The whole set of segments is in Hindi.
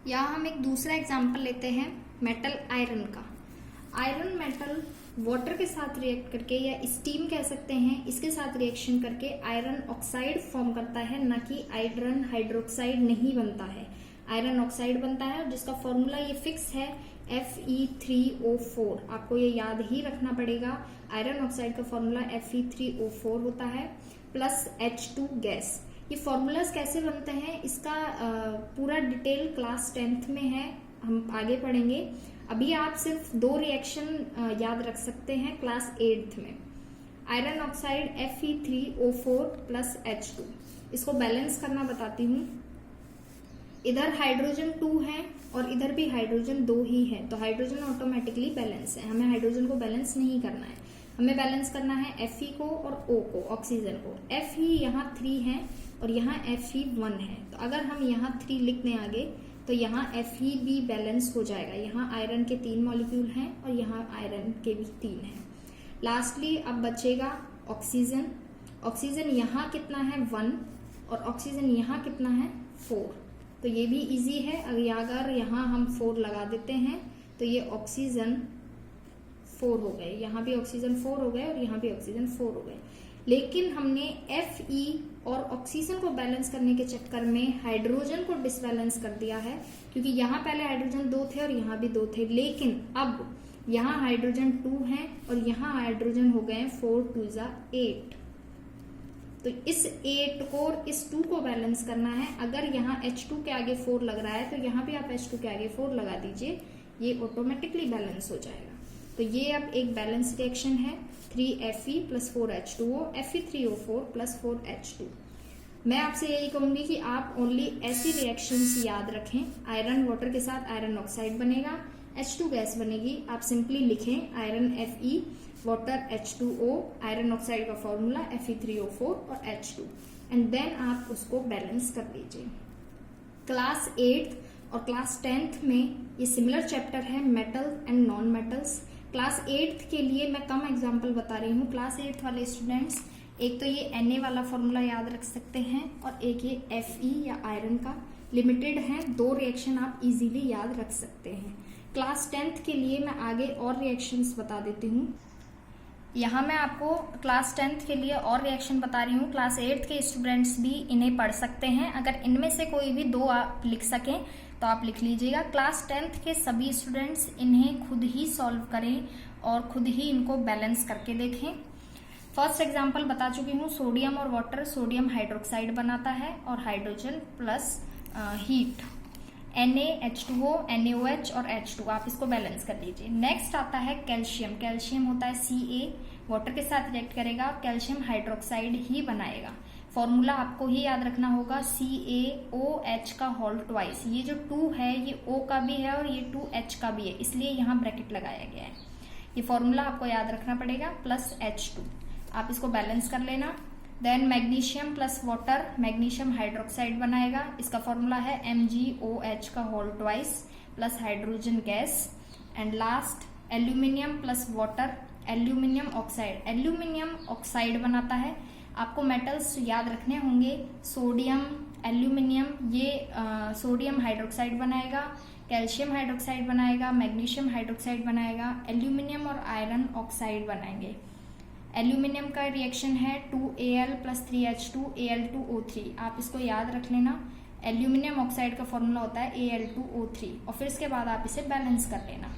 यहाँ हम एक दूसरा एग्जाम्पल लेते हैं मेटल आयरन का। आयरन मेटल वाटर के साथ रिएक्ट करके या स्टीम कह सकते हैं, इसके साथ रिएक्शन करके आयरन ऑक्साइड फॉर्म करता है, न कि आयरन हाइड्रोक्साइड नहीं बनता है। आयरन ऑक्साइड बनता है जिसका फॉर्मूला ये फिक्स है Fe3O4। आपको ये याद ही रखना पड़ेगा। आयरन ऑक्साइड का फॉर्मूला Fe3O4 होता है प्लस H2 गैस। ये फॉर्मूलाज कैसे बनते हैं इसका पूरा डिटेल क्लास 10th में है, हम आगे पढ़ेंगे। अभी आप सिर्फ दो रिएक्शन याद रख सकते हैं क्लास 8th में। Iron oxide Fe3O4 plus H2, इसको बैलेंस करना बताती हूँ। इधर हाइड्रोजन 2 है और इधर भी हाइड्रोजन 2 ही है, तो हाइड्रोजन ऑटोमेटिकली बैलेंस है। हमें हाइड्रोजन को बैलेंस नहीं करना है, हमें बैलेंस करना है Fe को और O को, ऑक्सीजन को। Fe यहाँ 3 है और यहाँ Fe 1 है, तो अगर हम यहाँ 3 लिख दें आगे तो यहाँ Fe भी बैलेंस हो जाएगा। यहाँ आयरन के 3 मॉलिक्यूल हैं और यहाँ आयरन के भी 3 हैं। लास्टली अब बचेगा ऑक्सीजन। ऑक्सीजन यहाँ कितना है 1 और ऑक्सीजन यहाँ कितना है 4, तो ये भी इजी है। अगर यहाँ हम 4 लगा देते हैं तो ये ऑक्सीजन 4 हो गए, यहाँ भी ऑक्सीजन 4 हो गए और यहाँ भी ऑक्सीजन 4 हो गए। लेकिन हमने Fe और ऑक्सीजन को बैलेंस करने के चक्कर में हाइड्रोजन को डिसबैलेंस कर दिया है, क्योंकि यहाँ पहले हाइड्रोजन 2 थे और यहाँ भी 2 थे। लेकिन अब यहाँ हाइड्रोजन 2 है और यहाँ हाइड्रोजन हो गए 4 2 8, तो इस 8 को और इस 2 को बैलेंस करना है। अगर यहाँ H2 के आगे 4 लग रहा है तो यहाँ भी आप H2 के आगे 4 लगा दीजिए, ये ऑटोमेटिकली बैलेंस हो जाएगा। तो ये अब एक बैलेंस रिएक्शन है 3Fe plus 4H2O, Fe3O4 plus 4H2। मैं आपसे यही कहूंगी कि आप ओनली ऐसी रिएक्शंस याद रखें। आयरन वाटर के साथ आयरन ऑक्साइड बनेगा, H2 गैस बनेगी, आप सिंपली लिखें iron Fe, water H2O, iron oxide का फॉर्मूला Fe3O4 और H2, एंड देन आप उसको बैलेंस कर लीजिए। क्लास 8th और क्लास 10th में ये सिमिलर चैप्टर है metal and non metals. Class 8th के लिए मैं कम एग्जाम्पल बता रही हूँ। क्लास 8th वाले स्टूडेंट्स एक तो ये Na वाला फॉर्मूला याद रख सकते हैं और एक ये Fe या आयरन का लिमिटेड है, 2 रिएक्शन आप इजीली याद रख सकते हैं। क्लास 10th के लिए मैं आगे और रिएक्शंस बता देती हूँ। यहाँ मैं आपको क्लास 10th के लिए और रिएक्शन बता रही हूँ। क्लास 8th के स्टूडेंट्स भी इन्हें पढ़ सकते हैं। अगर इनमें से कोई भी 2 आप लिख सकें तो आप लिख लीजिएगा। क्लास 10th के सभी स्टूडेंट्स इन्हें खुद ही सॉल्व करें और खुद ही इनको बैलेंस करके देखें। फर्स्ट एग्जाम्पल बता चुकी हूँ, सोडियम और वाटर, सोडियम हाइड्रोक्साइड बनाता है और hydrogen plus heat NaH2O, NaOH और H2, आप इसको बैलेंस कर लीजिए। नेक्स्ट आता है कैल्शियम। कैल्शियम होता है Ca, वाटर के साथ रिएक्ट करेगा, कैल्शियम हाइड्रोक्साइड ही बनाएगा। फॉर्मूला आपको ही याद रखना होगा CaOH का होल ट्वाइस। ये जो 2 है ये O का भी है और ये 2H का भी है, इसलिए यहाँ ब्रैकेट लगाया गया है। ये फॉर्मूला आपको याद रखना पड़ेगा प्लस H2, आप इसको बैलेंस कर लेना। Then magnesium plus water, magnesium hydroxide बनाएगा, इसका फॉर्मूला है MgOH का whole twice plus hydrogen gas. And last aluminium plus water, aluminium oxide, aluminium oxide बनाता है। आपको मेटल्स याद रखने होंगे, सोडियम, एल्यूमिनियम, ये सोडियम हाइड्रोक्साइड बनाएगा, कैल्शियम हाइड्रोक्साइड बनाएगा, मैग्नीशियम हाइड्रोक्साइड बनाएगा, एल्यूमिनियम और आयरन ऑक्साइड बनाएंगे। एल्यूमिनियम का रिएक्शन है 2Al प्लस 3H2 Al2O3, आप इसको याद रख लेना। एल्यूमिनियम ऑक्साइड का फॉर्मूला होता है Al2O3 और फिर इसके बाद आप इसे बैलेंस कर लेना।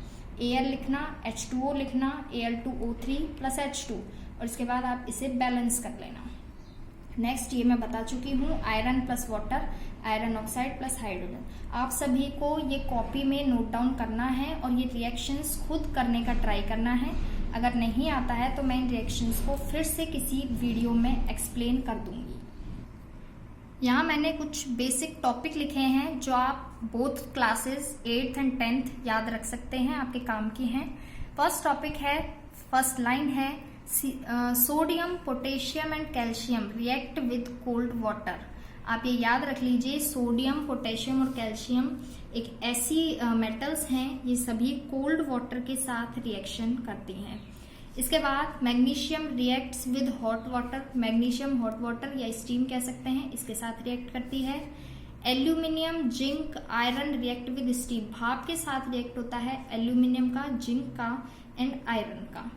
Al लिखना, H2O लिखना, Al2O3 प्लस H2 और इसके बाद आप इसे बैलेंस कर लेना। नेक्स्ट ये मैं बता चुकी हूँ iron plus water, iron oxide plus hydrogen. आप सभी को ये कॉपी में नोट डाउन करना है और ये रिएक्शंस खुद करने का ट्राई करना है। अगर नहीं आता है तो मैं इन रिएक्शंस को फिर से किसी वीडियो में एक्सप्लेन कर दूंगी। यहाँ मैंने कुछ बेसिक टॉपिक लिखे हैं जो आप both classes 8th and 10th याद रख सकते हैं, आपके काम की हैं। फर्स्ट टॉपिक है, फर्स्ट लाइन है, sodium, potassium and calcium react with cold water. आप ये याद रख लीजिए, सोडियम, पोटेशियम और कैल्शियम एक ऐसी मेटल्स हैं, ये सभी कोल्ड वाटर के साथ रिएक्शन करती हैं। इसके बाद magnesium reacts with hot water, magnesium hot water या स्टीम कह सकते हैं, इसके साथ रिएक्ट करती है। Aluminium zinc iron react with steel, भाप के साथ रिएक्ट होता है एल्यूमिनियम का, जिंक का एंड आयरन का।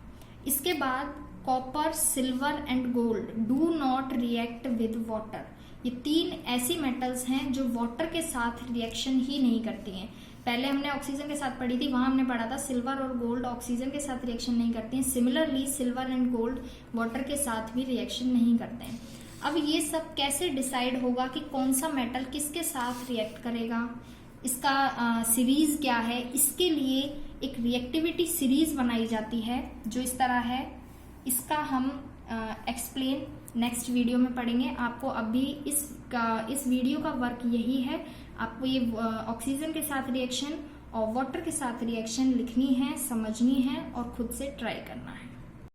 इसके बाद copper silver and gold do not react with water, ये 3 ऐसी मेटल्स हैं जो वाटर के साथ रिएक्शन ही नहीं करती हैं। पहले हमने ऑक्सीजन के साथ पढ़ी थी, वहां हमने पढ़ा था सिल्वर और गोल्ड ऑक्सीजन के साथ रिएक्शन नहीं करते हैं। Similarly silver and gold water के साथ भी रिएक्शन नहीं करते हैं। अब ये सब कैसे डिसाइड होगा कि कौन सा मेटल किसके साथ रिएक्ट करेगा, इसका सीरीज क्या है, इसके लिए एक रिएक्टिविटी सीरीज बनाई जाती है जो इस तरह है। इसका हम एक्सप्लेन नेक्स्ट वीडियो में पढ़ेंगे। आपको अभी इस वीडियो का वर्क यही है, आपको ये ऑक्सीजन के साथ रिएक्शन और वाटर के साथ रिएक्शन लिखनी है, समझनी है और खुद से ट्राई करना है।